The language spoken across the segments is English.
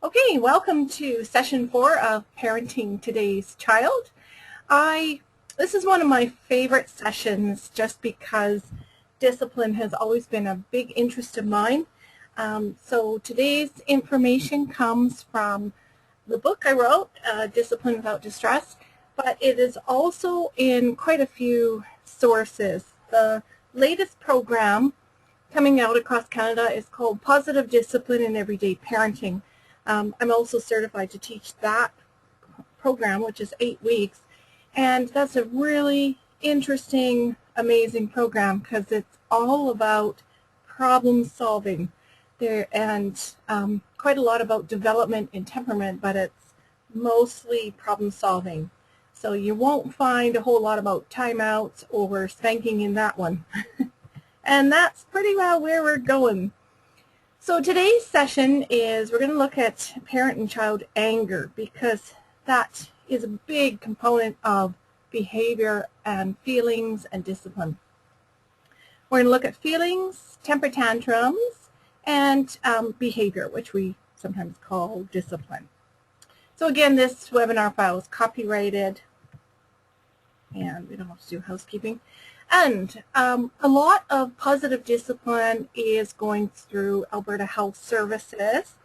Okay, welcome to session 4 of Parenting Today's Child. This is one of my favorite sessions just because discipline has always been a big interest of mine. So today's information comes from the book I wrote, Discipline Without Distress, but it is also in quite a few sources. The latest program coming out across Canada is called Positive Discipline in Everyday Parenting. I'm also certified to teach that program, which is 8 weeks, and that's a really interesting, amazing program because it's all about problem solving there and quite a lot about development and temperament, but it's mostly problem solving. So you won't find a whole lot about timeouts or spanking in that one. And that's pretty well where we're going. So today's session is we're going to look at parent and child anger because that is a big component of behavior and feelings and discipline. We're going to look at feelings, temper tantrums, and behavior, which we sometimes call discipline. So again, this webinar file is copyrighted, and we don't have to do housekeeping. And a lot of positive discipline is going through Alberta Health Services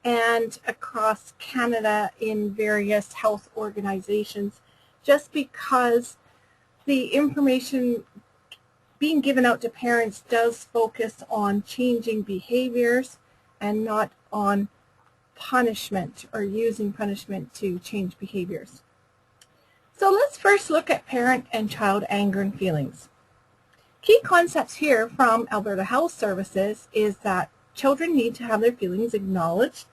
and across Canada in various health organizations, just because the information being given out to parents does focus on changing behaviors and not on punishment or using punishment to change behaviors. So let's first look at parent and child anger and feelings. Key concepts here from Alberta Health Services is that children need to have their feelings acknowledged,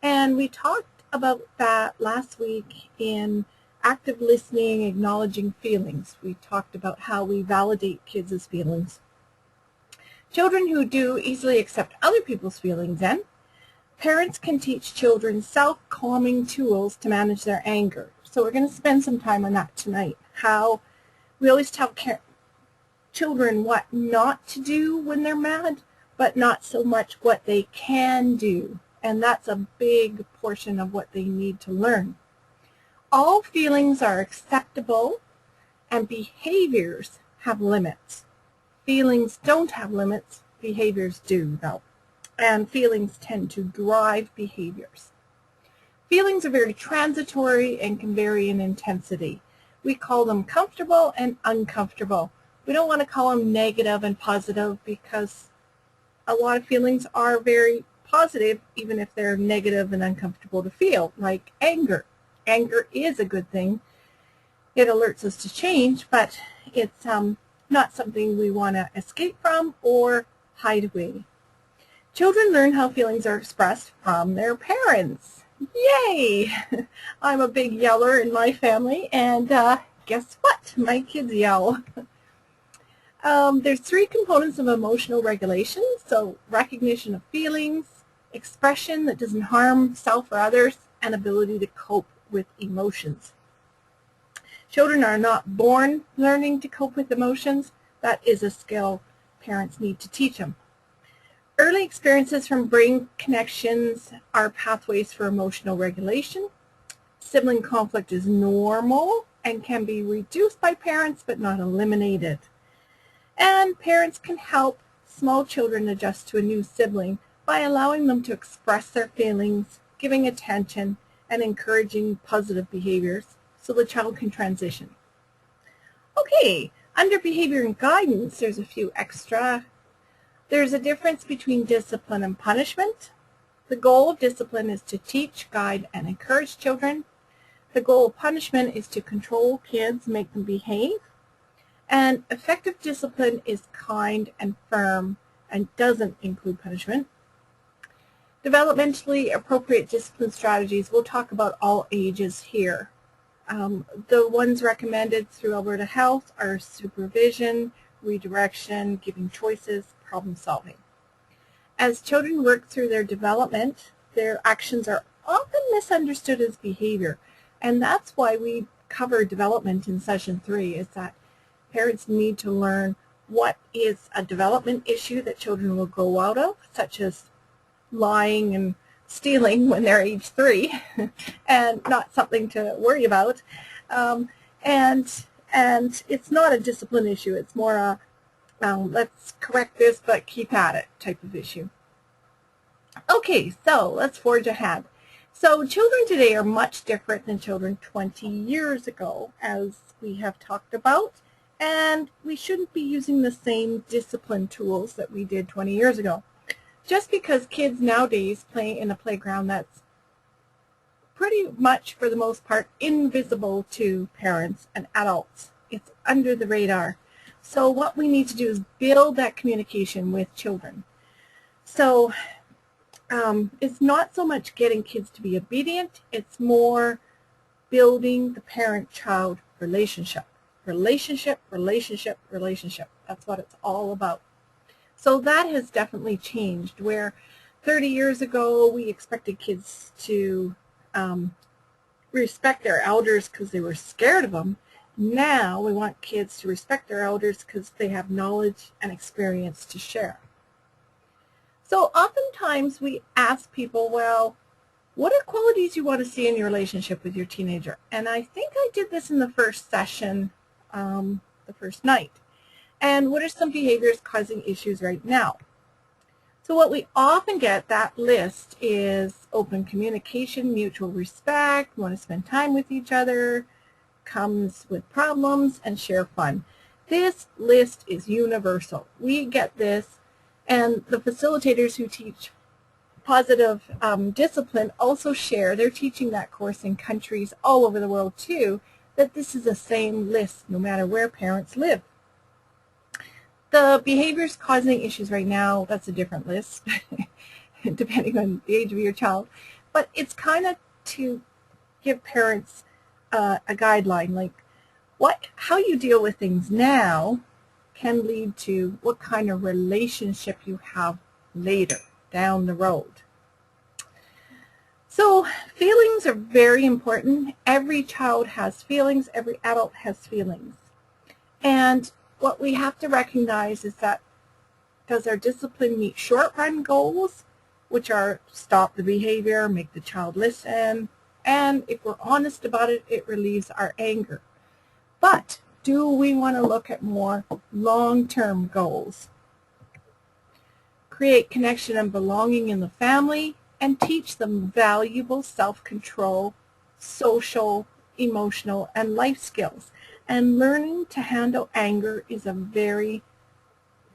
and we talked about that last week in active listening, acknowledging feelings. We talked about how we validate kids' feelings. Children who do easily accept other people's feelings then, parents can teach children self-calming tools to manage their anger. So we're going to spend some time on that tonight, how we always tell children what not to do when they're mad, but not so much what they can do. And that's a big portion of what they need to learn. All feelings are acceptable, and behaviors have limits. Feelings don't have limits, behaviors do, though. And feelings tend to drive behaviors. Feelings are very transitory and can vary in intensity. We call them comfortable and uncomfortable. We don't want to call them negative and positive because a lot of feelings are very positive even if they're negative and uncomfortable to feel, like anger. Anger is a good thing. It alerts us to change, but it's not something we want to escape from or hide away. Children learn how feelings are expressed from their parents. Yay! I'm a big yeller in my family, and guess what? My kids yell. There's 3 components of emotional regulation, so recognition of feelings, expression that doesn't harm self or others, and ability to cope with emotions. Children are not born learning to cope with emotions. That is a skill parents need to teach them. Early experiences from brain connections are pathways for emotional regulation. Sibling conflict is normal and can be reduced by parents but not eliminated. And parents can help small children adjust to a new sibling by allowing them to express their feelings, giving attention, and encouraging positive behaviors so the child can transition. Okay, under behavior and guidance, there's a few extra. There's a difference between discipline and punishment. The goal of discipline is to teach, guide, and encourage children. The goal of punishment is to control kids, make them behave. And effective discipline is kind and firm and doesn't include punishment. Developmentally appropriate discipline strategies, we'll talk about all ages here. The ones recommended through Alberta Health are supervision, redirection, giving choices, problem solving. As children work through their development, their actions are often misunderstood as behavior. And that's why we cover development in session 3, is that parents need to learn what is a development issue that children will grow out of, such as lying and stealing when they're age 3 and not something to worry about. Um, and it's not a discipline issue. It's more a let's correct this but keep at it type of issue. Okay, so let's forge ahead. So children today are much different than children 20 years ago, as we have talked about, and we shouldn't be using the same discipline tools that we did 20 years ago. Just because kids nowadays play in a playground that's pretty much, for the most part, invisible to parents and adults. It's under the radar. So what we need to do is build that communication with children. So it's not so much getting kids to be obedient, it's more building the parent-child relationship. Relationship, relationship, relationship. That's what it's all about. So that has definitely changed, where 30 years ago we expected kids to respect their elders because they were scared of them. Now we want kids to respect their elders because they have knowledge and experience to share. So oftentimes we ask people, well, what are qualities you want to see in your relationship with your teenager? And I think I did this in the first session, the first night. And what are some behaviors causing issues right now? So what we often get, that list, is open communication, mutual respect, want to spend time with each other, comes with problems, and share fun. This list is universal. We get this, and the facilitators who teach positive discipline also share. They're teaching that course in countries all over the world too, that this is the same list no matter where parents live. The behaviors causing issues right now, that's a different list, depending on the age of your child. But it's kind of to give parents a guideline, like how you deal with things now can lead to what kind of relationship you have later down the road. So feelings are very important. Every child has feelings. Every adult has feelings. And what we have to recognize is that, does our discipline meet short-run goals, which are stop the behavior, make the child listen, and if we're honest about it, it relieves our anger. But do we want to look at more long-term goals? Create connection and belonging in the family and teach them valuable self-control, social, emotional, and life skills. And learning to handle anger is a very,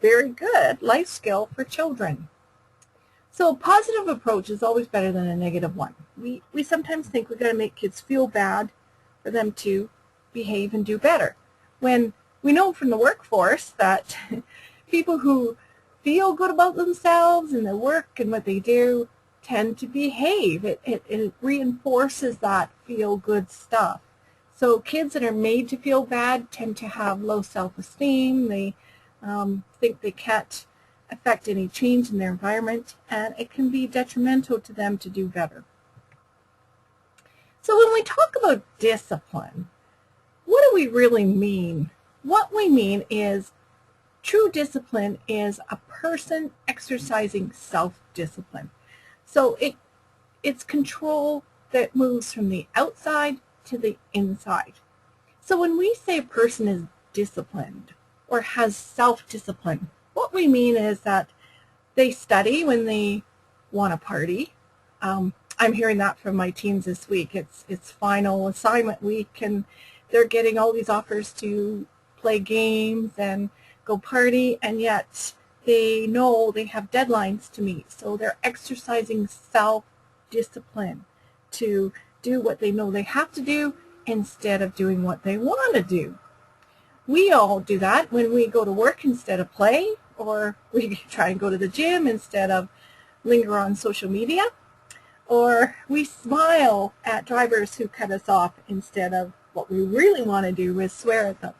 very good life skill for children. So a positive approach is always better than a negative one. We sometimes think we've got to make kids feel bad for them to behave and do better, when we know from the workforce that people who feel good about themselves and their work and what they do tend to behave. It reinforces that feel-good stuff. So kids that are made to feel bad tend to have low self-esteem. They think they can't affect any change in their environment, and it can be detrimental to them to do better. So when we talk about discipline, what do we really mean? What we mean is true discipline is a person exercising self-discipline. So it's control that moves from the outside to the inside. So when we say a person is disciplined or has self-discipline, what we mean is that they study when they want to party. I'm hearing that from my teens this week. It's final assignment week, and they're getting all these offers to play games and go party, and yet they know they have deadlines to meet. So they're exercising self-discipline to do what they know they have to do instead of doing what they want to do. We all do that when we go to work instead of play, or we try and go to the gym instead of linger on social media, or we smile at drivers who cut us off instead of what we really want to do is swear at them.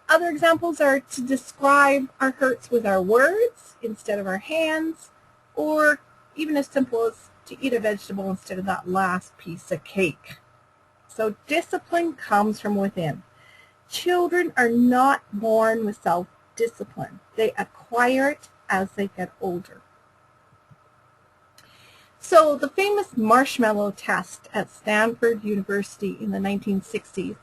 Other examples are to describe our hurts with our words instead of our hands, or even as simple as to eat a vegetable instead of that last piece of cake. So discipline comes from within. Children are not born with self-discipline. They acquire it as they get older. So the famous marshmallow test at Stanford University in the 1960s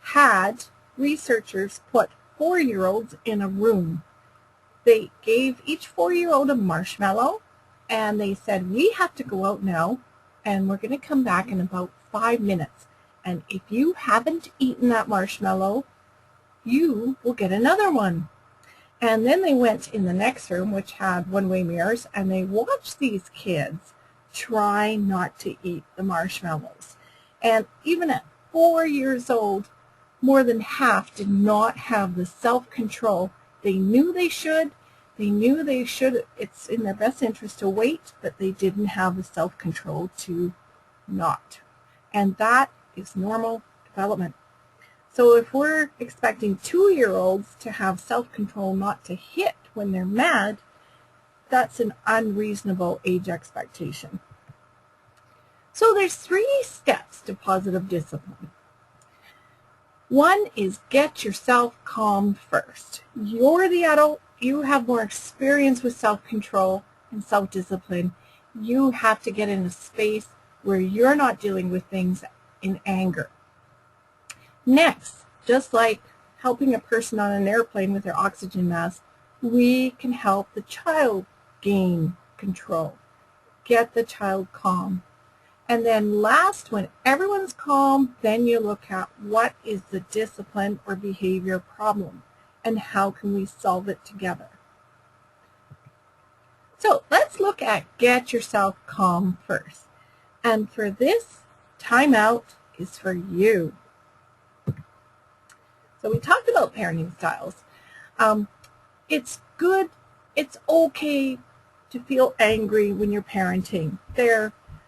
had researchers put 4-year-olds in a room. They gave each 4-year-old a marshmallow, and they said, we have to go out now, and we're going to come back in about 5 minutes. And if you haven't eaten that marshmallow, you will get another one. And then they went in the next room, which had one-way mirrors, and they watched these kids try not to eat the marshmallows. And even at 4 years old, more than half did not have the self-control. They knew they should. It's in their best interest to wait, but they didn't have the self-control to not. And that is normal development. So if we're expecting 2-year-olds to have self-control not to hit when they're mad, that's an unreasonable age expectation. So there's 3 steps to positive discipline. One is get yourself calm first. You're the adult. You have more experience with self-control and self-discipline. You have to get in a space where you're not dealing with things in anger. Next, just like helping a person on an airplane with their oxygen mask, we can help the child gain control. Get the child calm. And then last, when everyone's calm, then you look at what is the discipline or behavior problem and how can we solve it together. So let's look at get yourself calm first. And for this, timeout is for you. So we talked about parenting styles. It's good, it's okay to feel angry when you're parenting.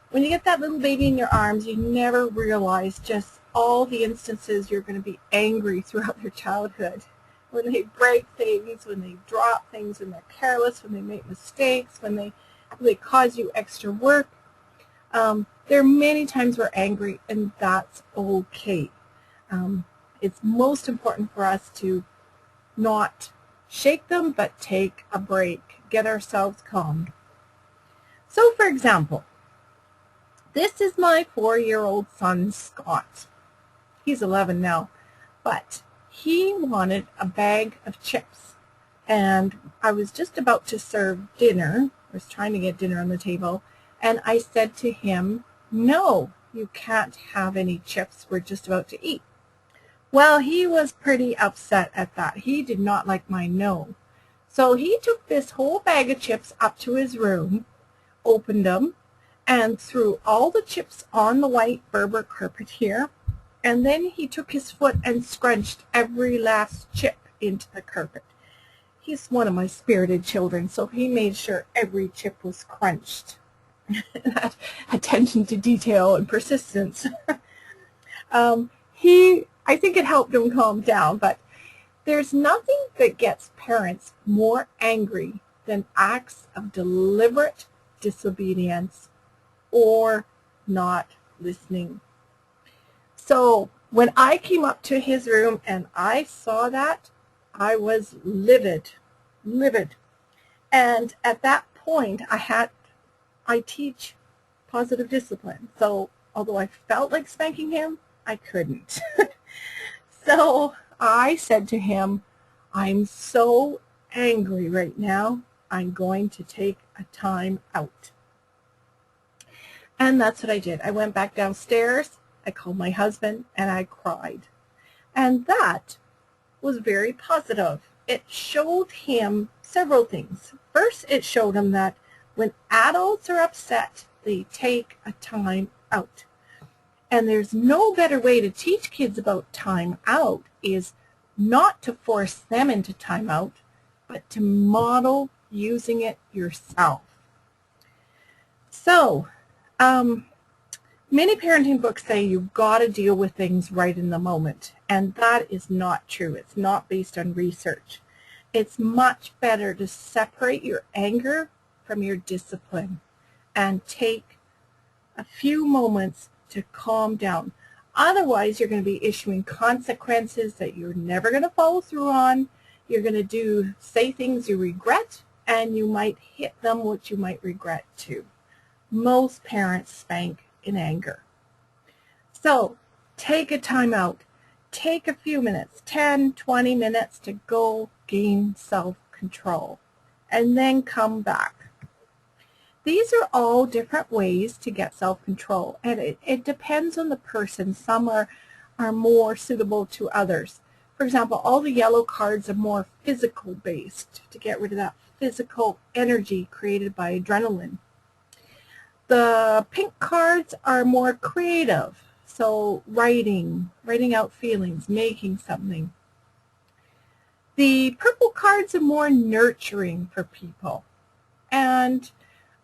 When you get that little baby in your arms, you never realize just all the instances you're going to be angry throughout their childhood. When they break things, when they drop things, when they're careless, when they make mistakes, when they cause you extra work. There are many times we're angry, and that's okay. It's most important for us to not shake them, but take a break, get ourselves calm. So, for example, this is my 4-year-old son, Scott. He's 11 now, but he wanted a bag of chips. And I was just about to serve dinner. I was trying to get dinner on the table, and I said to him, no, you can't have any chips. We're just about to eat. Well, he was pretty upset at that. He did not like my no. So he took this whole bag of chips up to his room, opened them, and threw all the chips on the white Berber carpet here. And then he took his foot and scrunched every last chip into the carpet. He's one of my spirited children, so he made sure every chip was crunched. That attention to detail and persistence. I think it helped him calm down, but there's nothing that gets parents more angry than acts of deliberate disobedience or not listening. So when I came up to his room and I saw that, I was livid. And at that point, I teach positive discipline. So although I felt like spanking him, I couldn't. So I said to him, I'm so angry right now, I'm going to take a time out. And that's what I did. I went back downstairs, I called my husband, and I cried. And that was very positive. It showed him several things. First, it showed him that when adults are upset, they take a time out. And there's no better way to teach kids about time out is not to force them into time out, but to model using it yourself. So, many parenting books say you've got to deal with things right in the moment, and that is not true. It's not based on research. It's much better to separate your anger from your discipline and take a few moments to calm down. Otherwise, you're going to be issuing consequences that you're never going to follow through on. You're going to say things you regret, and you might hit them, which you might regret too. Most parents spank in anger. So take a time out. Take a few minutes, 10, 20 minutes to go gain self-control, and then come back. These are all different ways to get self-control, and it depends on the person. Some are more suitable to others. For example, all the yellow cards are more physical based to get rid of that physical energy created by adrenaline. The pink cards are more creative, so writing out feelings, making something. The purple cards are more nurturing for people. And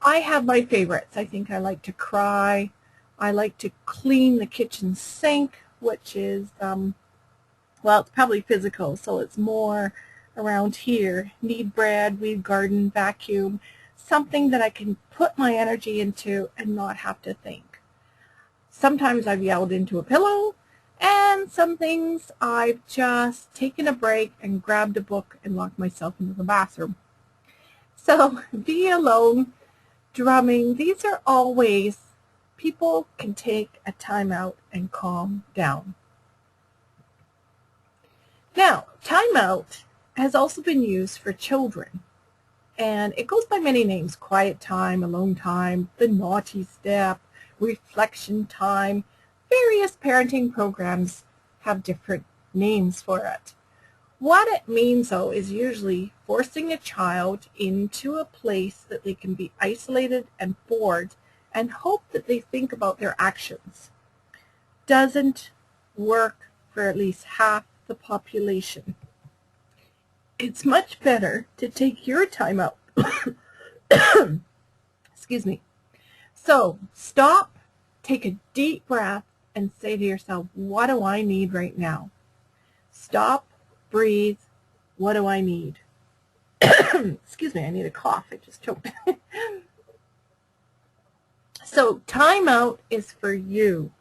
I have my favorites. I think I like to cry. I like to clean the kitchen sink, which is, well, it's probably physical, so it's more around here. Knead bread, weed garden, vacuum, something that I can put my energy into and not have to think. Sometimes I've yelled into a pillow, and some things I've just taken a break and grabbed a book and locked myself into the bathroom. So be alone, drumming, these are all ways people can take a time out and calm down. Now, time out has also been used for children, and it goes by many names: quiet time, alone time, the naughty step, reflection time. Various parenting programs have different names for it. What it means, though, is usually forcing a child into a place that they can be isolated and bored and hope that they think about their actions. Doesn't work for at least half the population. It's much better to take your time out. Excuse me. So stop, take a deep breath, and say to yourself, what do I need right now? Stop, breathe, what do I need? Excuse me, I need a cough. I just choked. So time out is for you.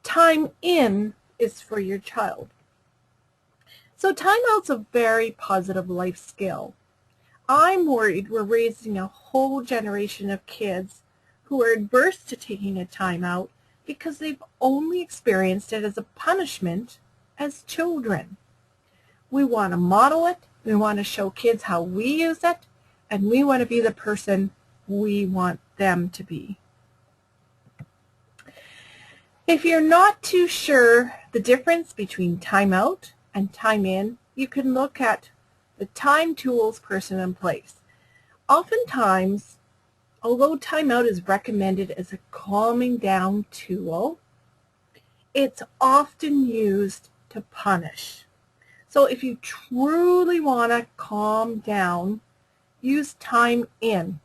Time in is for your child. So timeout's a very positive life skill. I'm worried we're raising a whole generation of kids who are adverse to taking a timeout because they've only experienced it as a punishment as children. We want to model it, we want to show kids how we use it, and we want to be the person we want them to be. If you're not too sure the difference between timeout and time in, you can look at the time tools person in place. Oftentimes, although timeout is recommended as a calming down tool, it's often used to punish. So if you truly want to calm down, use time in.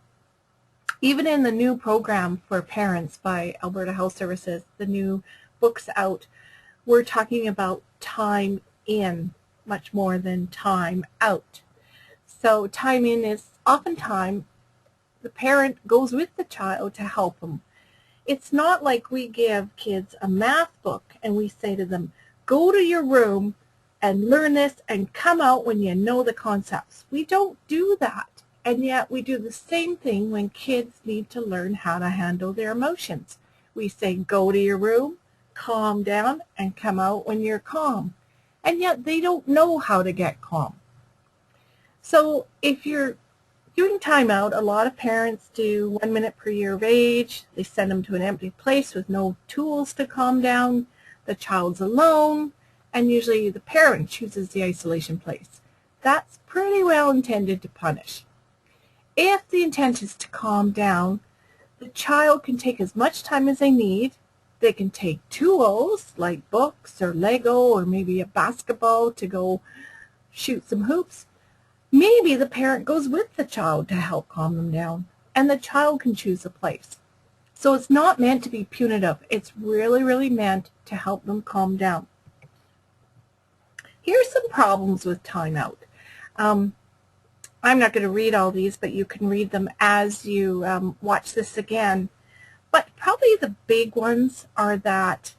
Even in the new program for parents by Alberta Health Services, the new books out, we're talking about time in much more than time out. So time in is oftentimes the parent goes with the child to help them. It's not like we give kids a math book and we say to them, go to your room and learn this and come out when you know the concepts. We don't do that. And yet we do the same thing when kids need to learn how to handle their emotions. We say, go to your room, calm down, and come out when you're calm. And yet they don't know how to get calm. So if you're doing timeout, a lot of parents do 1 minute per year of age. They send them to an empty place with no tools to calm down. The child's alone, and usually the parent chooses the isolation place. That's pretty well intended to punish. If the intent is to calm down, the child can take as much time as they need. They can take tools like books or Lego or maybe a basketball to go shoot some hoops. Maybe the parent goes with the child to help calm them down, and the child can choose a place. So it's not meant to be punitive. It's really, really meant to help them calm down. Here's some problems with timeout. I'm not going to read all these, but you can read them as you watch this again. But probably the big ones are that,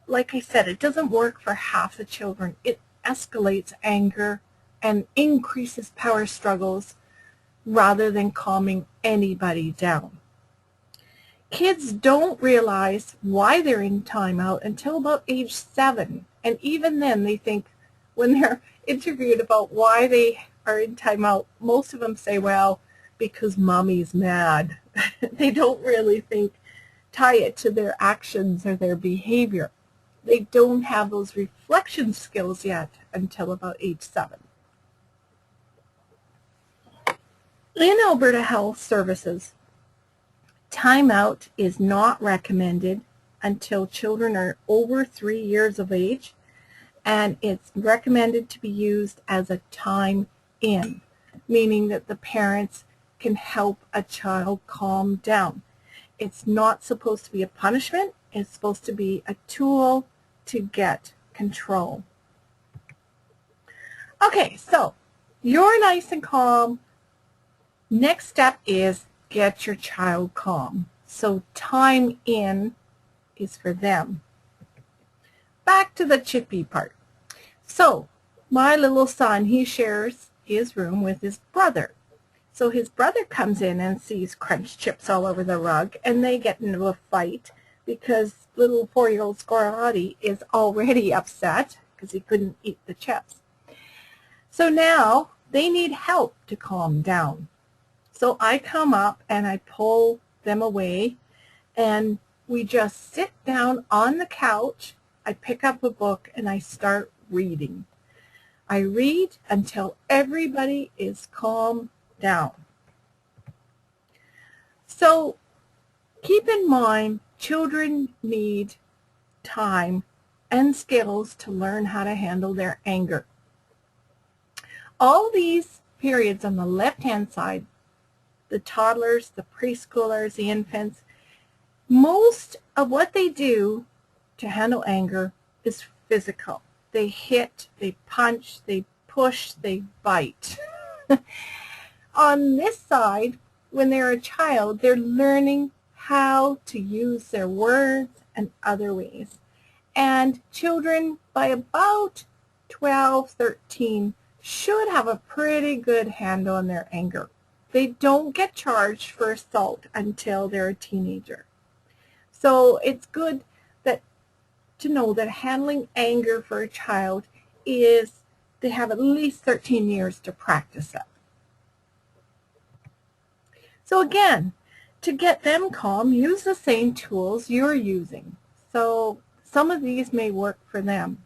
like I said, it doesn't work for half the children. It escalates anger and increases power struggles rather than calming anybody down. Kids don't realize why they're in timeout until about age 7. And even then they think, when they're interviewed about why they are in timeout, most of them say, well, because mommy's mad. They don't really tie it to their actions or their behavior. They don't have those reflection skills yet until about age 7. In Alberta Health Services, timeout is not recommended until children are over 3 years of age, and it's recommended to be used as a time in, meaning that the parents can help a child calm down. It's not supposed to be a punishment. It's supposed to be a tool to get control. Okay, so you're nice and calm. Next step is get your child calm. So time in is for them. Back to the chippy part. So my little son, he shares his room with his brother. So his brother comes in and sees crunch chips all over the rug, and they get into a fight because little 4-year-old Scorati is already upset because he couldn't eat the chips. So now they need help to calm down. So I come up and I pull them away, and we just sit down on the couch. I pick up a book and I start reading. I read until everybody is calm down. So keep in mind, children need time and skills to learn how to handle their anger. All these periods on the left-hand side, the toddlers, the preschoolers, the infants, most of what they do to handle anger is physical. They hit, they punch, they push, they bite. On this side, when they're a child, they're learning how to use their words and other ways. And children by about 12, 13 should have a pretty good handle on their anger. They don't get charged for assault until they're a teenager. So it's good to know that handling anger for a child is they have at least 13 years to practice it. So again, to get them calm, use the same tools you're using. So some of these may work for them.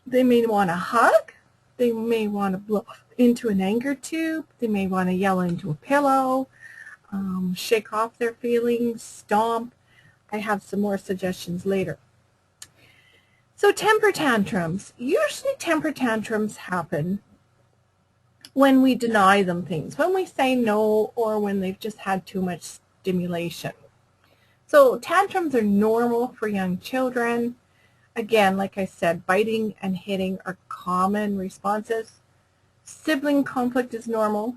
They may want to hug. They may want to blow into an anger tube. They may want to yell into a pillow, shake off their feelings, stomp. I have some more suggestions later. So temper tantrums. Usually temper tantrums happen when we deny them things, when we say no, or when they've just had too much stimulation. So tantrums are normal for young children. Again, like I said, biting and hitting are common responses. Sibling conflict is normal,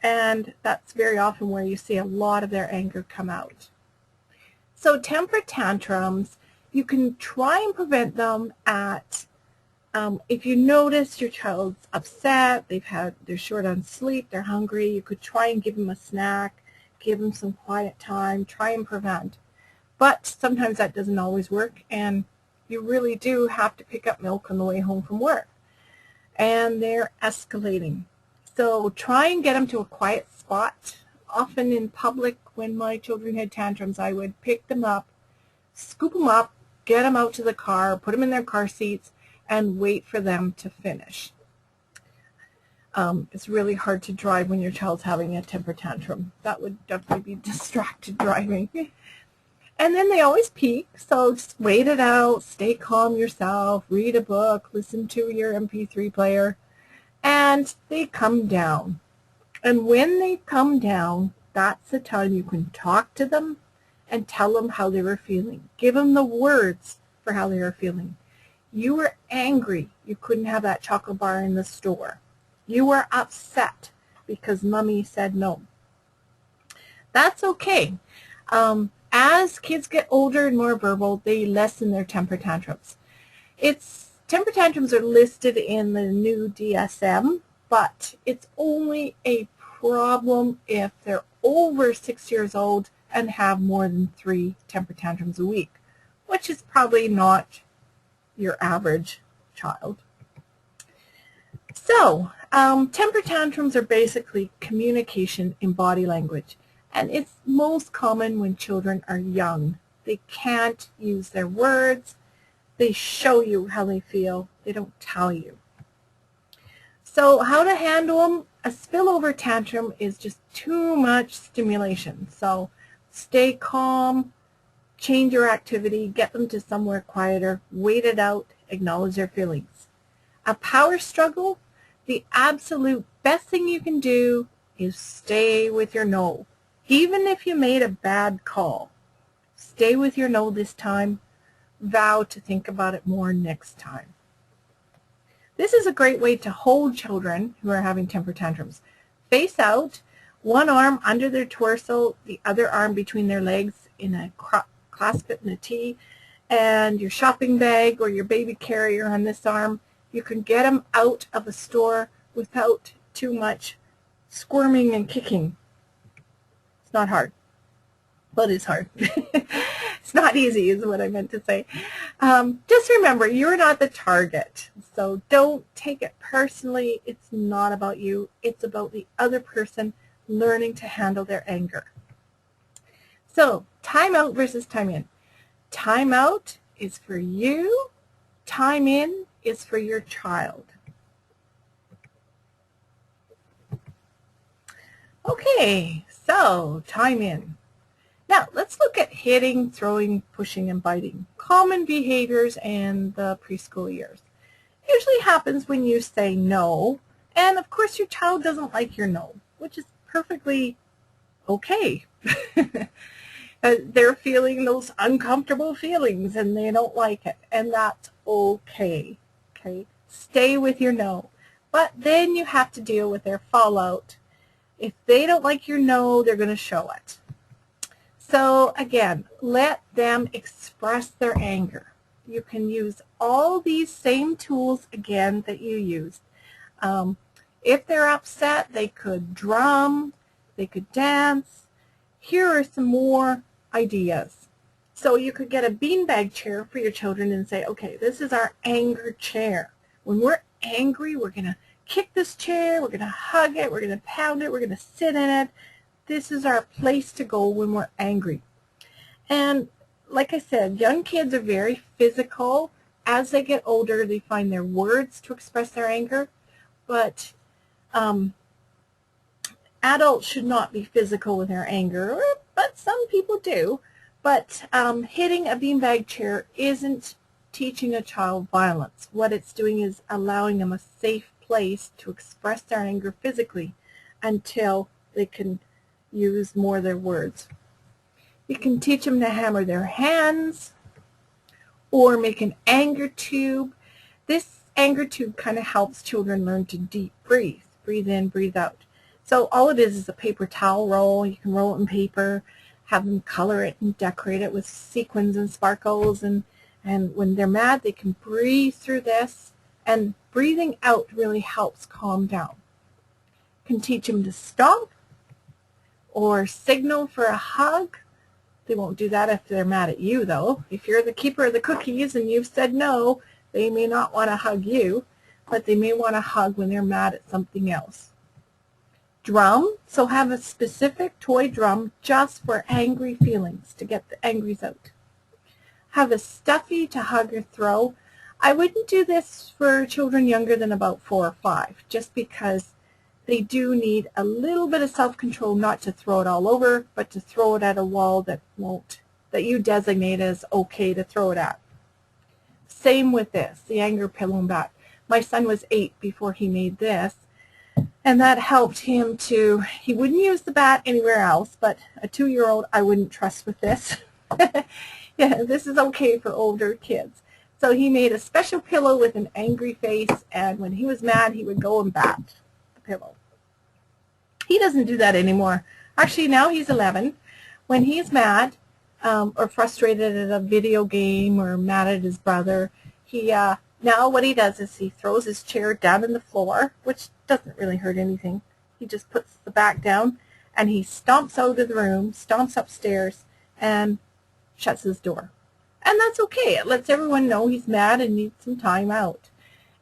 and that's very often where you see a lot of their anger come out. So temper tantrums, you can try and prevent them at, if you notice your child's upset, they're short on sleep, they're hungry, you could try and give them a snack, give them some quiet time, try and prevent. But sometimes that doesn't always work, and you really do have to pick up milk on the way home from work. And they're escalating. So try and get them to a quiet spot. Often in public, when my children had tantrums, I would pick them up, scoop them up, get them out to the car, put them in their car seats, and wait for them to finish. It's really hard to drive when your child's having a temper tantrum. That would definitely be distracted driving. And then they always peak, so just wait it out, stay calm yourself, read a book, listen to your MP3 player, and they come down. And when they come down, that's the time you can talk to them and tell them how they were feeling. Give them the words for how they were feeling. You were angry you couldn't have that chocolate bar in the store. You were upset because mommy said no. That's okay. As kids get older and more verbal, they lessen their temper tantrums. Temper tantrums are listed in the new DSM, but it's only a problem if they're over 6 years old and have more than 3 temper tantrums a week, which is probably not your average child. So, temper tantrums are basically communication in body language, and it's most common when children are young. They can't use their words. They show you how they feel. They don't tell you. So how to handle them? A spillover tantrum is just too much stimulation. So stay calm, change your activity, get them to somewhere quieter, wait it out, acknowledge their feelings. A power struggle, the absolute best thing you can do is stay with your no. Even if you made a bad call, stay with your no this time. Vow to think about it more next time. This is a great way to hold children who are having temper tantrums. Face out, one arm under their torso, the other arm between their legs in a clasp it in a T, and your shopping bag or your baby carrier on this arm. You can get them out of a store without too much squirming and kicking. It's not hard, but it's hard. It's not easy is what I meant to say. Just remember, you're not the target. So don't take it personally. It's not about you. It's about the other person learning to handle their anger. So time out versus time in. Time out is for you. Time in is for your child. Okay, so time in. Now, let's look at hitting, throwing, pushing, and biting. Common behaviors in the preschool years. Usually happens when you say no, and of course your child doesn't like your no, which is perfectly okay. They're feeling those uncomfortable feelings and they don't like it, and that's okay. Okay, stay with your no. But then you have to deal with their fallout. If they don't like your no, they're going to show it. So again, let them express their anger. You can use all these same tools again that you used. If they're upset, they could drum, they could dance. Here are some more ideas. So you could get a beanbag chair for your children and say, okay, this is our anger chair. When we're angry, we're going to kick this chair, we're going to hug it, we're going to pound it, we're going to sit in it. This is our place to go when we're angry. And like I said, young kids are very physical. As they get older, they find their words to express their anger. But adults should not be physical with their anger, but some people do. But hitting a beanbag chair isn't teaching a child violence. What it's doing is allowing them a safe place to express their anger physically until they can use more of their words. You can teach them to hammer their hands or make an anger tube. This anger tube kind of helps children learn to deep breathe. Breathe in, breathe out. So all it is a paper towel roll. You can roll it in paper, have them color it and decorate it with sequins and sparkles. And when they're mad, they can breathe through this. And breathing out really helps calm down. You can teach them to stop or signal for a hug. They won't do that if they're mad at you, though. If you're the keeper of the cookies and you've said no, they may not want to hug you, but they may want to hug when they're mad at something else. Drum, so have a specific toy drum just for angry feelings, to get the angries out. Have a stuffy to hug or throw. I wouldn't do this for children younger than about 4 or 5, just because they do need a little bit of self-control, not to throw it all over, but to throw it at a wall that you designate as okay to throw it at. Same with this, the anger pillow and bat. My son was 8 before he made this, and that helped him to, he wouldn't use the bat anywhere else, but a 2-year-old I wouldn't trust with this. Yeah, this is okay for older kids. So he made a special pillow with an angry face, and when he was mad, he would go and bat the pillow. He doesn't do that anymore. Actually, now he's 11. When he's mad or frustrated at a video game or mad at his brother, now what he does is he throws his chair down on the floor, which doesn't really hurt anything. He just puts the back down, and he stomps out of the room, stomps upstairs, and shuts his door. And that's okay. It lets everyone know he's mad and needs some time out.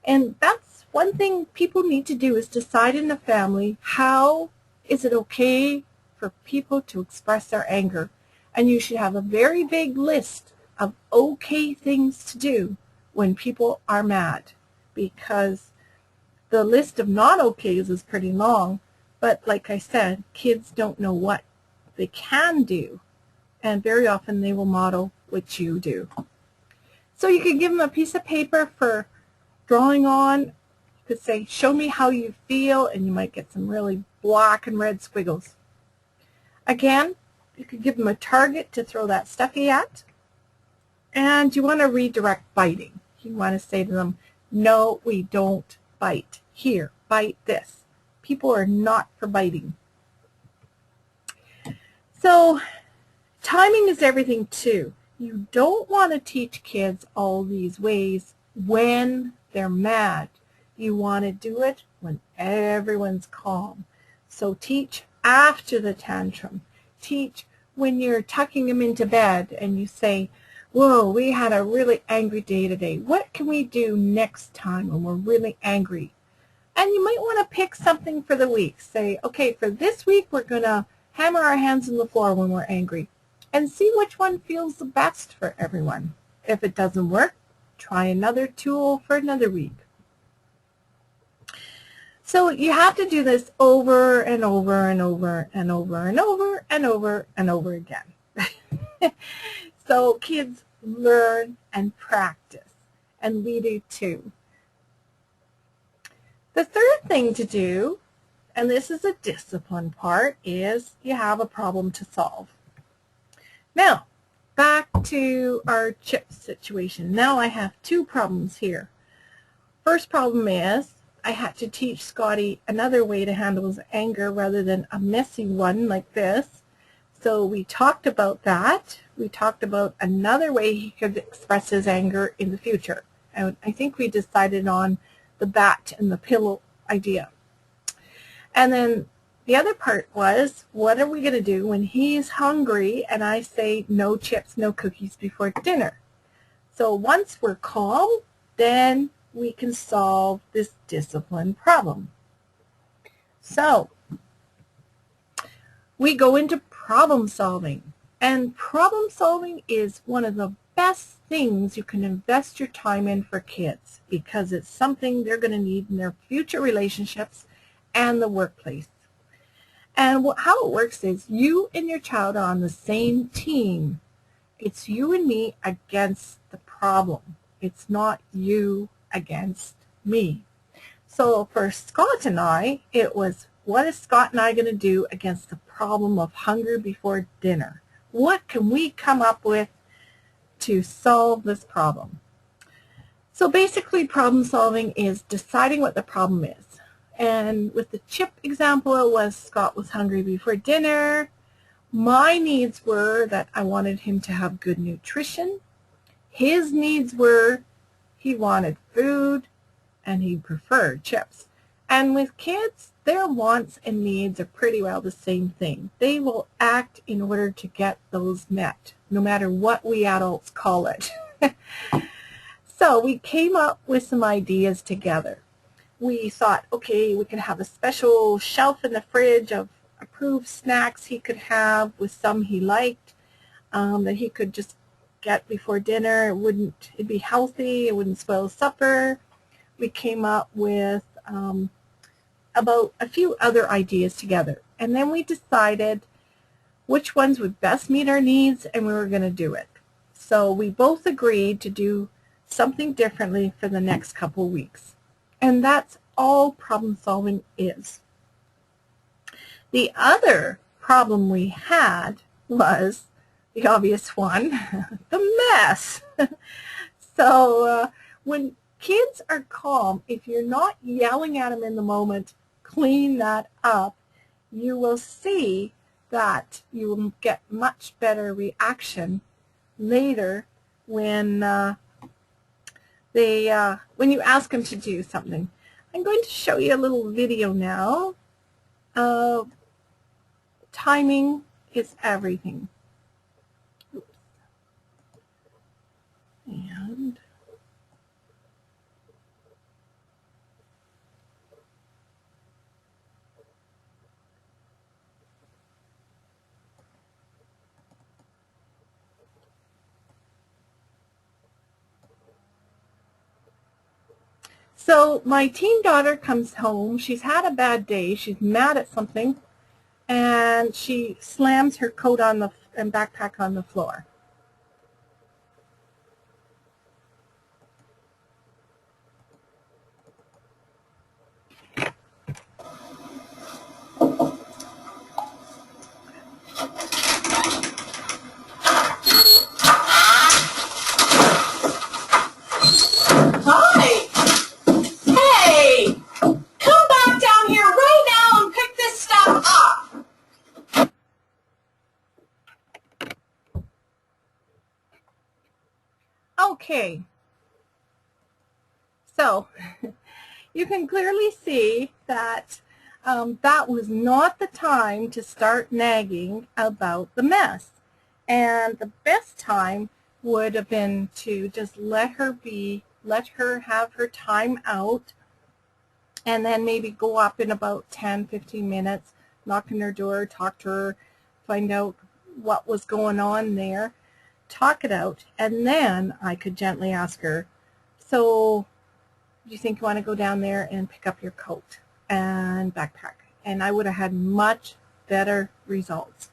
And that's one thing people need to do, is decide in the family, how is it okay for people to express their anger. And you should have a very big list of okay things to do when people are mad, because the list of not okays is pretty long, but like I said, kids don't know what they can do, and very often they will model what you do. So you could give them a piece of paper for drawing on. You could say, show me how you feel, and you might get some really black and red squiggles. Again, you could give them a target to throw that stuffy at, and you want to redirect biting. You want to say to them, no, we don't bite. Here, bite this. People are not for biting. So timing is everything too. You don't want to teach kids all these ways when they're mad. You want to do it when everyone's calm. So teach after the tantrum. Teach when you're tucking them into bed and you say, whoa, we had a really angry day today. What can we do next time when we're really angry? And you might want to pick something for the week. Say, okay, for this week we're going to hammer our hands on the floor when we're angry, and see which one feels the best for everyone. If it doesn't work, try another tool for another week. So you have to do this over and over and over and over and over and over and over again. So kids learn and practice, and we do too. The third thing to do, and this is a discipline part, is you have a problem to solve. Now, back to our chip situation. Now I have two problems here. First problem is I had to teach Scotty another way to handle his anger rather than a messy one like this. So we talked about that. We talked about another way he could express his anger in the future. And I think we decided on the bat and the pillow idea. And then the other part was, what are we going to do when he's hungry and I say no chips, no cookies before dinner? So once we're calm, then we can solve this discipline problem. So we go into problem solving. And problem solving is one of the best things you can invest your time in for kids, because it's something they're going to need in their future relationships and the workplace. And how it works is you and your child are on the same team. It's you and me against the problem. It's not you against me. So for Scott and I, it was, what is Scott and I going to do against the problem of hunger before dinner? What can we come up with to solve this problem? So basically problem solving is deciding what the problem is. And with the chip example, it was Scott was hungry before dinner. My needs were that I wanted him to have good nutrition. His needs were he wanted food and he preferred chips. And with kids, their wants and needs are pretty well the same thing. They will act in order to get those met, no matter what we adults call it. So we came up with some ideas together. We thought, okay, we could have a special shelf in the fridge of approved snacks he could have with some he liked, that he could just get before dinner. It'd be healthy, it wouldn't spoil his supper. We came up with about a few other ideas together, and then we decided which ones would best meet our needs, and we were going to do it. So we both agreed to do something differently for the next couple weeks. And that's all problem solving is. The other problem we had was the obvious one, the mess. So when kids are calm, if you're not yelling at them in the moment, clean that up, you will see that you will get much better reaction later when when you ask them to do something. I'm going to show you a little video now of timing is everything. And so my teen daughter comes home. She's had a bad day. She's mad at something, and she slams her coat on the and backpack on the floor. Hi! Hey! Come back down here right now and pick this stuff up! Okay, so you can clearly see that that was not the time to start nagging about the mess. And the best time would have been to just let her have her time out, and then maybe go up in about 10-15 minutes, knock on her door, talk to her, find out what was going on there, talk it out, and then I could gently ask her, so do you think you want to go down there and pick up your coat and backpack? And I would have had much better results.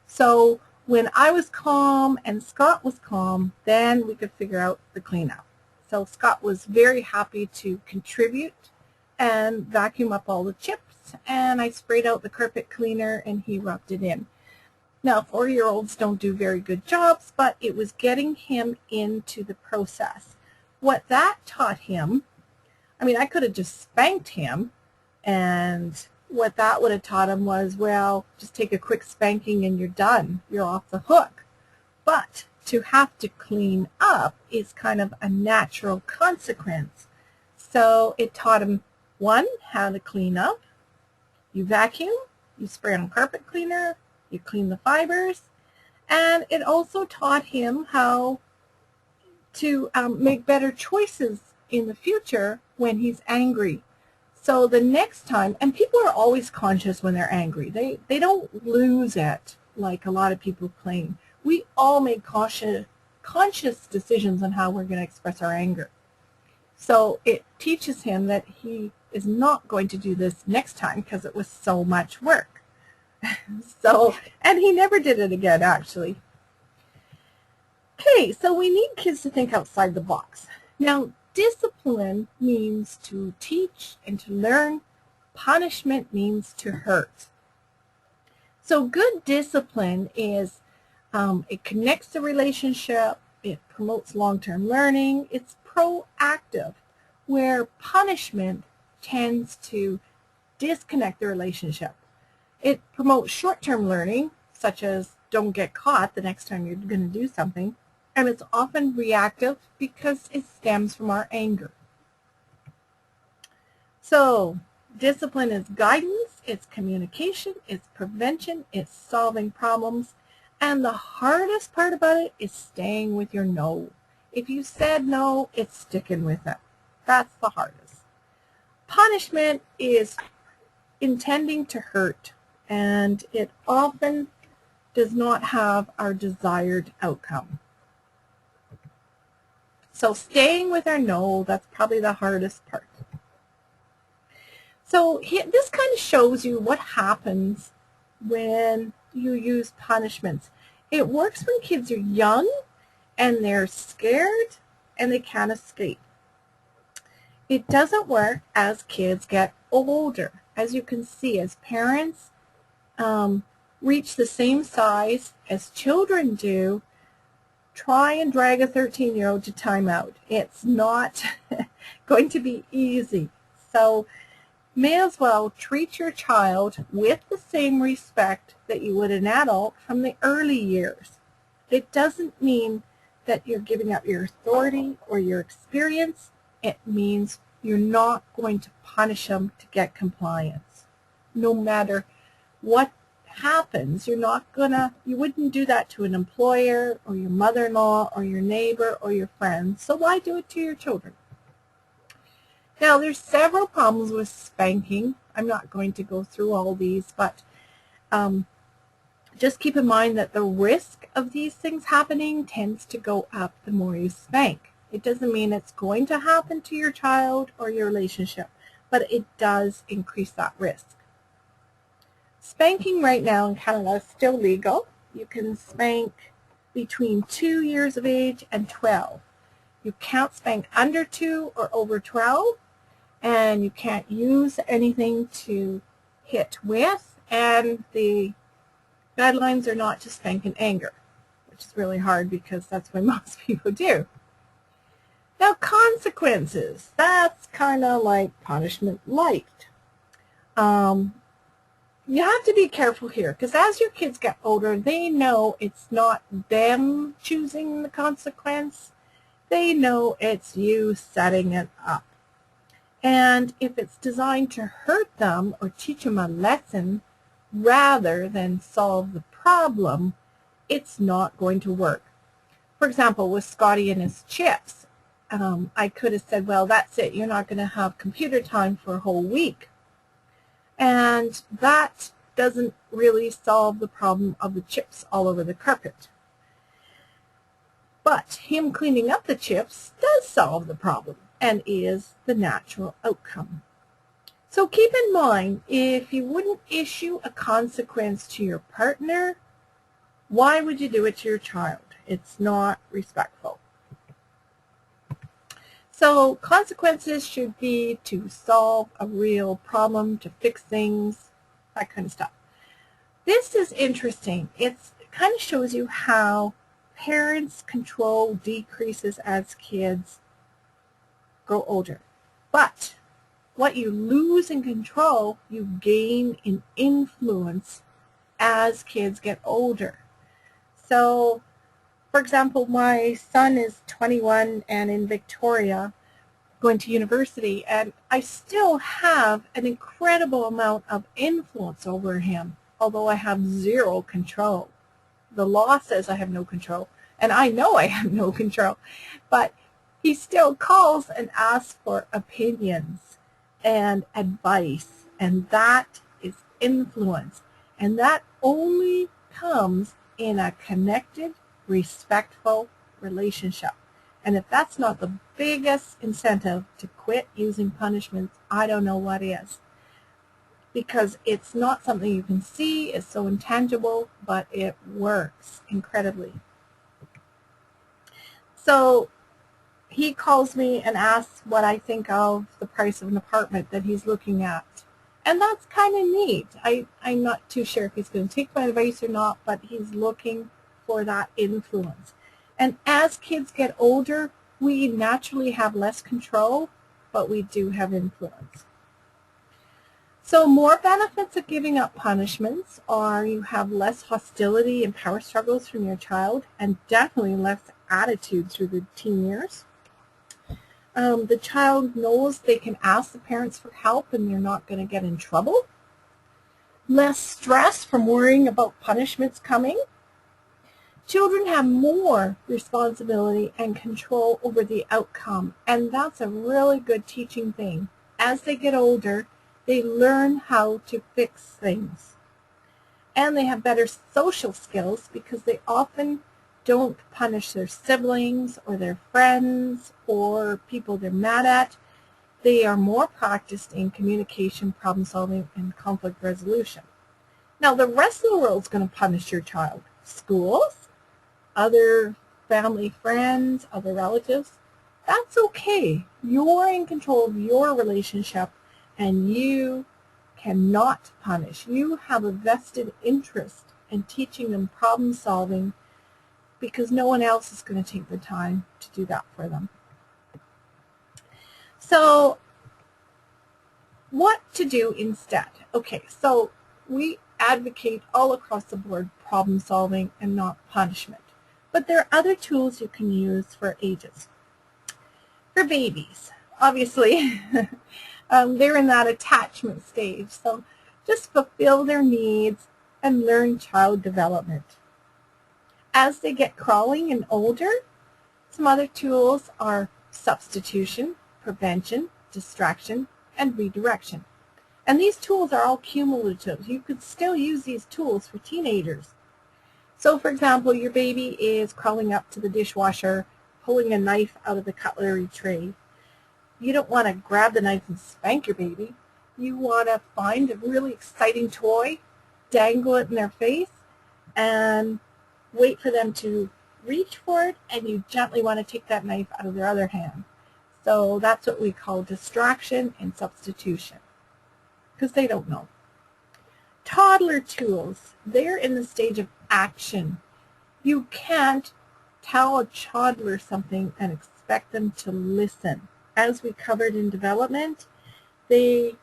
So when I was calm and Scott was calm, then we could figure out the cleanup. So Scott was very happy to contribute and vacuum up all the chips, and I sprayed out the carpet cleaner and he rubbed it in. Now, 4-year-olds don't do very good jobs, but it was getting him into the process. What that taught him, I mean, I could have just spanked him, and what that would have taught him was, well, just take a quick spanking and you're done. You're off the hook. But to have to clean up is kind of a natural consequence. So it taught him, one, how to clean up. You vacuum, you spray on carpet cleaner, you clean the fibers, and it also taught him how to make better choices in the future when he's angry. So the next time, and people are always conscious when they're angry. They don't lose it like a lot of people claim. We all make conscious decisions on how we're going to express our anger. So it teaches him that he is not going to do this next time because it was so much work. And he never did it again, actually. Okay, so we need kids to think outside the box. Now, discipline means to teach and to learn. Punishment means to hurt. So good discipline is, it connects the relationship, it promotes long-term learning, it's proactive, where punishment tends to disconnect the relationship. It promotes short-term learning, such as don't get caught the next time you're going to do something, and it's often reactive because it stems from our anger. So discipline is guidance, it's communication, it's prevention, it's solving problems, and the hardest part about it is staying with your no. If you said no, it's sticking with it. That's the hardest. Punishment is intending to hurt, and it often does not have our desired outcome. So staying with our no, that's probably the hardest part. So this kind of shows you what happens when you use punishments. It works when kids are young and they're scared and they can't escape. It doesn't work as kids get older. As you can see, as parents reach the same size as children do, try and drag a 13-year-old to timeout. It's not going to be easy. So may as well treat your child with the same respect that you would an adult from the early years. It doesn't mean that you're giving up your authority or your experience. It means you're not going to punish them to get compliance, no matter what happens, you wouldn't do that to an employer or your mother-in-law or your neighbor or your friends. So why do it to your children? Now, there's several problems with spanking. I'm not going to go through all these, but just keep in mind that the risk of these things happening tends to go up the more you spank. It doesn't mean it's going to happen to your child or your relationship, but it does increase that risk. Spanking right now in Canada is still legal. You can spank between 2 years of age and 12. You can't spank under 2 or over 12, and you can't use anything to hit with, and the guidelines are not to spank in anger, which is really hard because that's what most people do. Now, consequences, that's kind of like punishment light. You have to be careful here because as your kids get older, they know it's not them choosing the consequence. They know it's you setting it up. And if it's designed to hurt them or teach them a lesson rather than solve the problem, it's not going to work. For example, with Scotty and his chips, I could have said, well, that's it. You're not going to have computer time for a whole week. And that doesn't really solve the problem of the chips all over the carpet. But him cleaning up the chips does solve the problem and is the natural outcome. So keep in mind, if you wouldn't issue a consequence to your partner, why would you do it to your child? It's not respectful. So consequences should be to solve a real problem, to fix things, that kind of stuff. This is interesting. It kind of shows you how parents' control decreases as kids grow older. But what you lose in control, you gain in influence as kids get older. So, for example, my son is 21 and in Victoria, going to university, and I still have an incredible amount of influence over him, although I have zero control. The law says I have no control, and I know I have no control, but he still calls and asks for opinions and advice, and that is influence, and that only comes in a connected, respectful relationship. And if that's not the biggest incentive to quit using punishments, I don't know what is. Because it's not something you can see, it's so intangible, but it works incredibly. So he calls me and asks what I think of the price of an apartment that he's looking at. And that's kind of neat. I'm not too sure if he's going to take my advice or not, but he's looking for that influence. And as kids get older, we naturally have less control, but we do have influence. So more benefits of giving up punishments are you have less hostility and power struggles from your child, and definitely less attitude through the teen years. The child knows they can ask the parents for help and they're not going to get in trouble. Less stress from worrying about punishments coming. Children have more responsibility and control over the outcome, and that's a really good teaching thing. As they get older, they learn how to fix things. And they have better social skills because they often don't punish their siblings or their friends or people they're mad at. They are more practiced in communication, problem solving, and conflict resolution. Now, the rest of the world is going to punish your child. Schools, other family friends, other relatives. That's okay. You're in control of your relationship and you cannot punish. You have a vested interest in teaching them problem solving because no one else is going to take the time to do that for them. So what to do instead? Okay, so we advocate all across the board problem solving and not punishment. But there are other tools you can use for ages. For babies, obviously, they're in that attachment stage. So just fulfill their needs, and learn child development. As they get crawling and older, some other tools are substitution, prevention, distraction, and redirection. And these tools are all cumulative. You could still use these tools for teenagers. So for example, your baby is crawling up to the dishwasher, pulling a knife out of the cutlery tray. You don't want to grab the knife and spank your baby. You want to find a really exciting toy, dangle it in their face, and wait for them to reach for it, and you gently want to take that knife out of their other hand. So that's what we call distraction and substitution, because they don't know. Toddler tools, they're in the stage of action. You can't tell a toddler something and expect them to listen. As we covered in development, they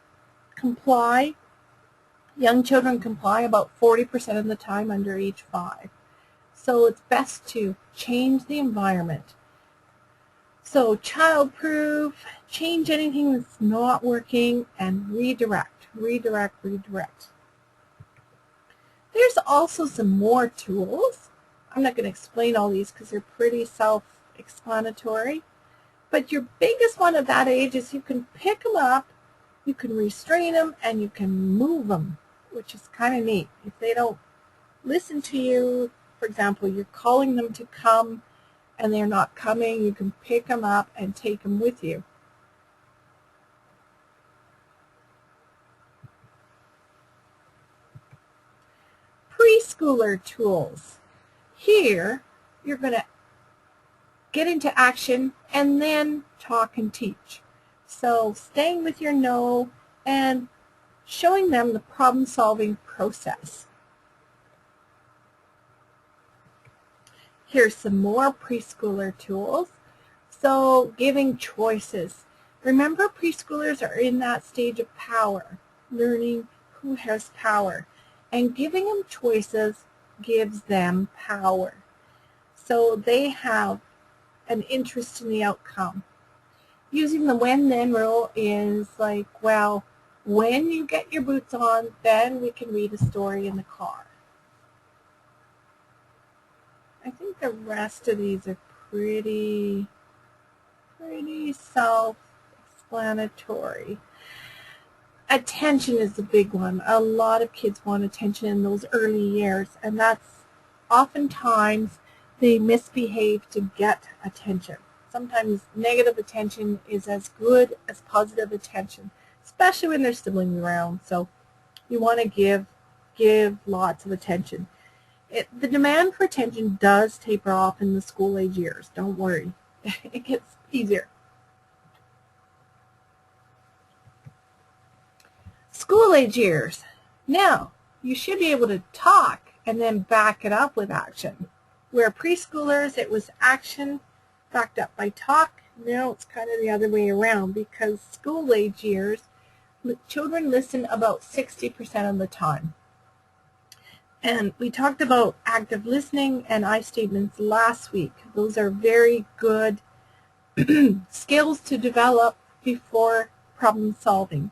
comply. Young children comply about 40% of the time under age 5. So it's best to change the environment. So child-proof, change anything that's not working, and redirect, redirect, redirect. There's also some more tools. I'm not going to explain all these because they're pretty self-explanatory. But your biggest one at that age is you can pick them up, you can restrain them, and you can move them, which is kind of neat. If they don't listen to you, for example, you're calling them to come and they're not coming, you can pick them up and take them with you. Preschooler tools. Here, you're going to get into action and then talk and teach. So staying with your no and showing them the problem-solving process. Here's some more preschooler tools. So giving choices. Remember, preschoolers are in that stage of power, learning who has power. And giving them choices gives them power. So they have an interest in the outcome. Using the when-then rule is like, well, when you get your boots on, then we can read a story in the car. I think the rest of these are pretty self-explanatory. Attention is the big one. A lot of kids want attention in those early years, and that's oftentimes they misbehave to get attention. Sometimes negative attention is as good as positive attention, especially when there's siblings around. So you want to give lots of attention. The demand for attention does taper off in the school age years. Don't worry. It gets easier. School age years. Now, you should be able to talk and then back it up with action. Where preschoolers, it was action backed up by talk. Now it's kind of the other way around, because school age years, children listen about 60% of the time. And we talked about active listening and I statements last week. Those are very good skills to develop before problem solving.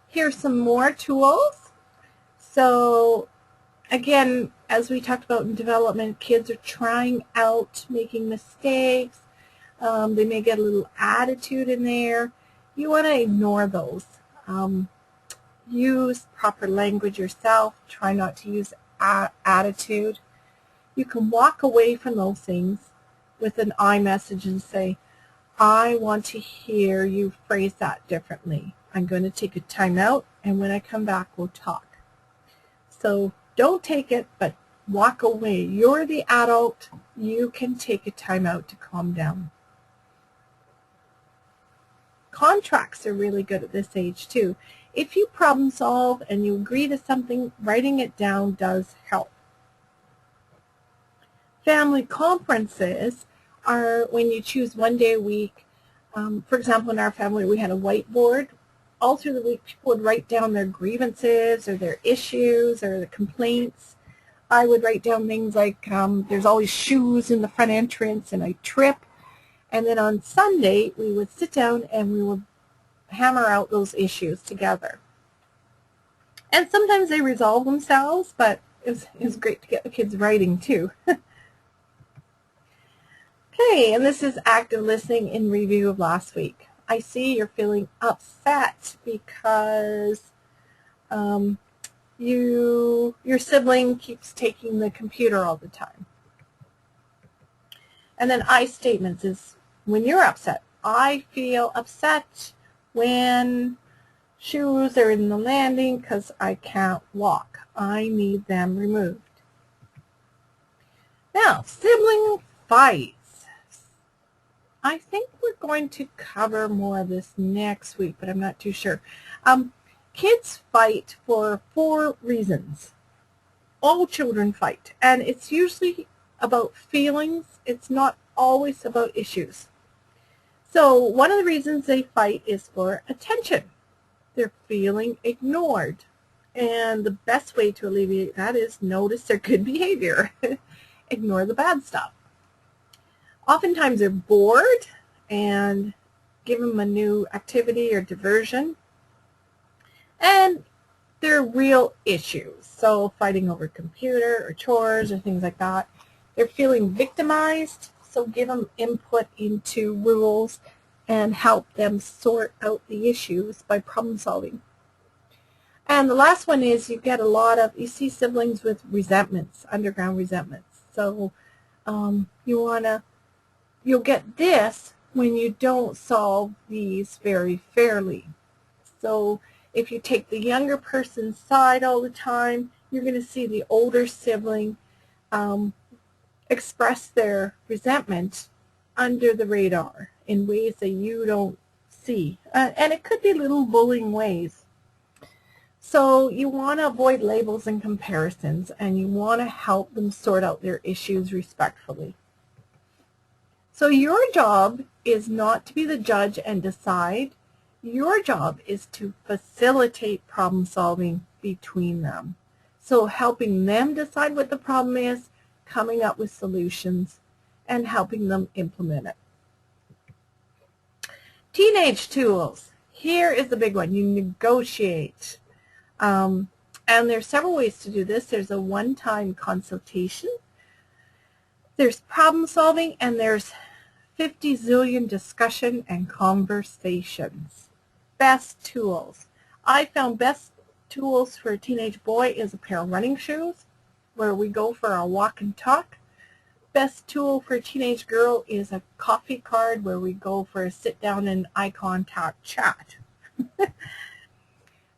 Here's some more tools. So again, as we talked about in development, kids are trying out, making mistakes. They may get a little attitude in there. You want to ignore those. Use proper language yourself. Try not to use attitude. You can walk away from those things with an I message and say, I want to hear you phrase that differently. I'm going to take a time out, and when I come back, we'll talk. So don't take it, but walk away. You're the adult. You can take a time out to calm down. Contracts are really good at this age too. If you problem solve and you agree to something, writing it down does help. Family conferences are when you choose one day a week. For example, in our family, we had a whiteboard. All through the week, people would write down their grievances or their issues or the complaints. I would write down things like there's always shoes in the front entrance and I trip. And then on Sunday, we would sit down and we would hammer out those issues together. And sometimes they resolve themselves, but it was great to get the kids writing too. Okay, and this is active listening in review of last week. I see you're feeling upset because your sibling keeps taking the computer all the time. And then I statements is when you're upset. I feel upset when shoes are in the landing because I can't walk. I need them removed. Now, sibling fights. I think we're going to cover more of this next week, but I'm not too sure. Kids fight for 4 reasons. All children fight, and it's usually about feelings. It's not always about issues. So one of the reasons they fight is for attention. They're feeling ignored. And the best way to alleviate that is notice their good behavior. Ignore the bad stuff. Oftentimes they're bored and give them a new activity or diversion. And they're real issues. So fighting over computer or chores or things like that. They're feeling victimized, so give them input into rules and help them sort out the issues by problem solving. And the last one is you see siblings with resentments, underground resentments. So you'll get this when you don't solve these very fairly. So if you take the younger person's side all the time, you're going to see the older sibling express their resentment under the radar in ways that you don't see. And it could be little bullying ways. So you want to avoid labels and comparisons, and you want to help them sort out their issues respectfully. So your job is not to be the judge and decide. Your job is to facilitate problem solving between them. So helping them decide what the problem is, coming up with solutions, and helping them implement it. Teenage tools. Here is the big one. You negotiate. And there's several ways to do this. There's a one-time consultation. There's problem solving, and there's 50 zillion discussion and conversations. Best tools. I found best tools for a teenage boy is a pair of running shoes where we go for a walk and talk. Best tool for a teenage girl is a coffee card where we go for a sit down and eye contact chat.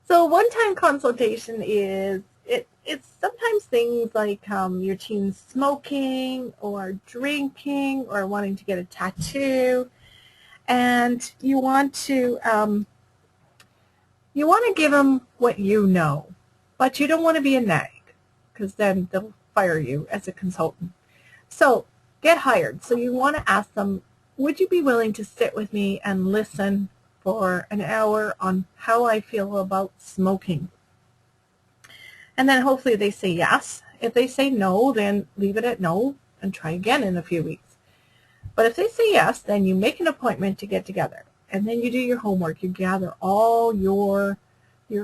So one-time consultation is, it's sometimes things like your teen smoking or drinking or wanting to get a tattoo, and you want to give them what you know, but you don't want to be a nag because then they'll fire you as a consultant. So get hired. So you want to ask them, would you be willing to sit with me and listen for an hour on how I feel about smoking? And then hopefully they say yes. If they say no, then leave it at no and try again in a few weeks. But if they say yes, then you make an appointment to get together. And then you do your homework. You gather all your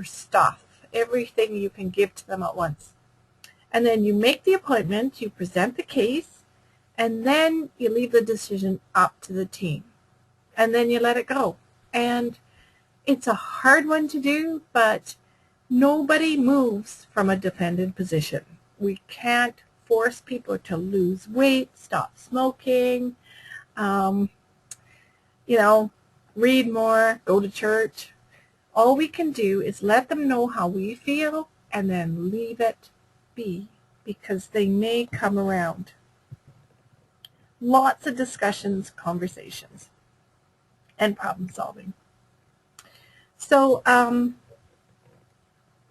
stuff, everything you can give to them at once. And then you make the appointment, you present the case, and then you leave the decision up to the team. And then you let it go. And it's a hard one to do, but nobody moves from a defended position. We can't force people to lose weight, stop smoking, read more, go to church. All we can do is let them know how we feel and then leave it be, because they may come around. Lots of discussions, conversations, and problem solving. So I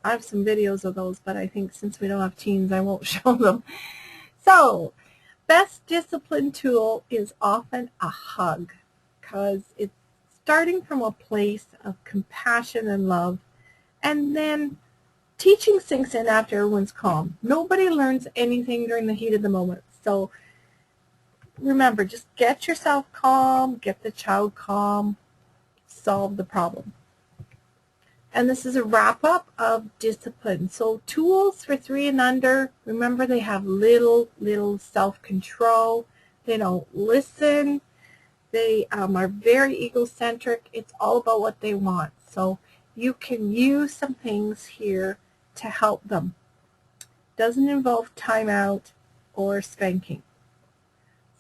have some videos of those, but I think since we don't have teens, I won't show them. So best discipline tool is often a hug, because it's starting from a place of compassion and love, and then teaching sinks in after everyone's calm. Nobody learns anything during the heat of the moment. So remember, just get yourself calm, get the child calm, solve the problem. And this is a wrap-up of discipline. So tools for 3 and under, remember they have little self-control. They don't listen. They are very egocentric. It's all about what they want. So you can use some things here to help them. Doesn't involve timeout or spanking.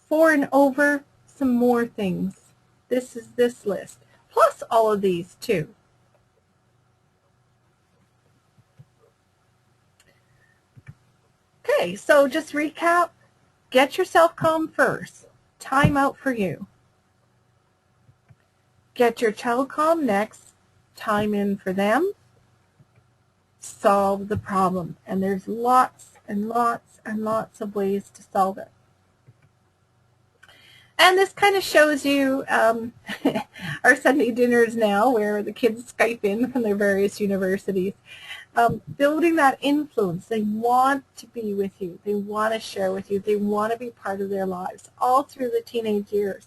4 and over, some more things. This is this list, plus all of these too. Okay, so just recap. Get yourself calm first. Time out for you. Get your child calm next. Time in for them. Solve the problem. And there's lots and lots and lots of ways to solve it. And this kind of shows you our Sunday dinners now, where the kids Skype in from their various universities. Building that influence. They want to be with you. They want to share with you. They want to be part of their lives all through the teenage years.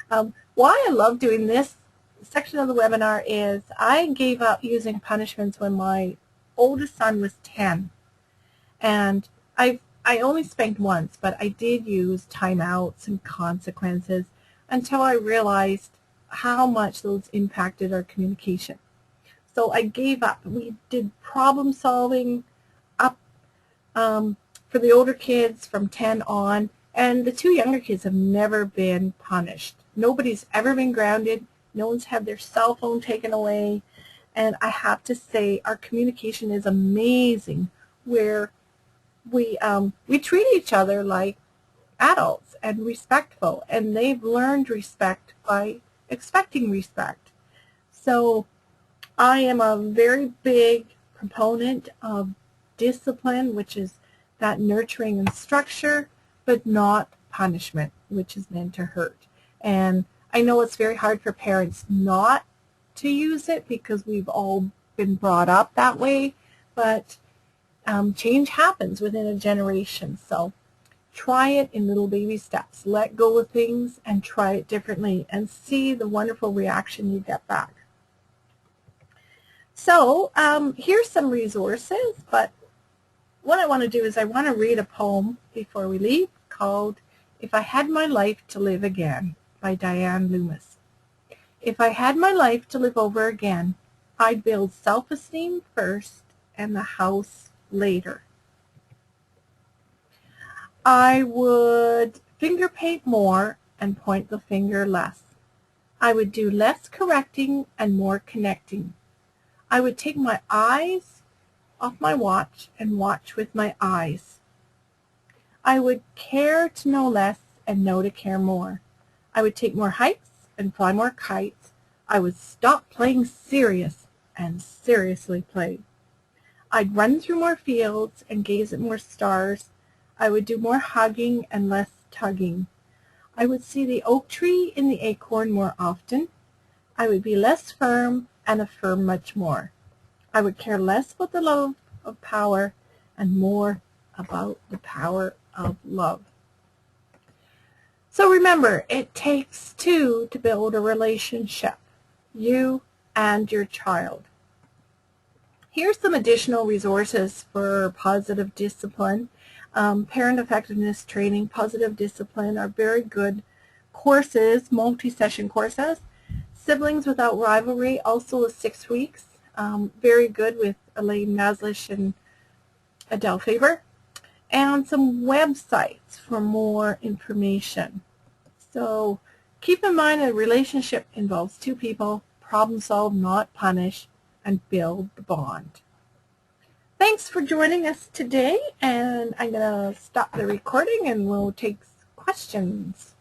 Why I love doing this section of the webinar is I gave up using punishments when my oldest son was 10. And I only spanked once, but I did use timeouts and consequences until I realized how much those impacted our communication. So I gave up. We did problem solving up for the older kids from 10 on, and the 2 younger kids have never been punished. Nobody's ever been grounded. No one's had their cell phone taken away. And I have to say our communication is amazing, where we treat each other like adults and respectful, and they've learned respect by expecting respect. So I am a very big proponent of discipline, which is that nurturing and structure, but not punishment, which is meant to hurt. And I know it's very hard for parents not to use it because we've all been brought up that way, but change happens within a generation. So try it in little baby steps. Let go of things and try it differently and see the wonderful reaction you get back. So here's some resources, but what I want to do is I want to read a poem before we leave called If I Had My Life to Live Again by Diane Loomis. If I had my life to live over again, I'd build self-esteem first and the house later. I would finger paint more and point the finger less. I would do less correcting and more connecting. I would take my eyes off my watch and watch with my eyes. I would care to know less and know to care more. I would take more hikes and fly more kites. I would stop playing serious and seriously play. I'd run through more fields and gaze at more stars. I would do more hugging and less tugging. I would see the oak tree in the acorn more often. I would be less firm and affirm much more. I would care less about the love of power and more about the power of love. So remember, it takes 2 to build a relationship, you and your child. Here's some additional resources for positive discipline. Parent effectiveness training, positive discipline are very good courses, multi-session courses. Siblings Without Rivalry, also is 6 weeks. Very good with Elaine Maslish and Adele Faber. And some websites for more information. So keep in mind a relationship involves 2 people, problem solve, not punish, and build the bond. Thanks for joining us today, and I'm going to stop the recording and we'll take questions.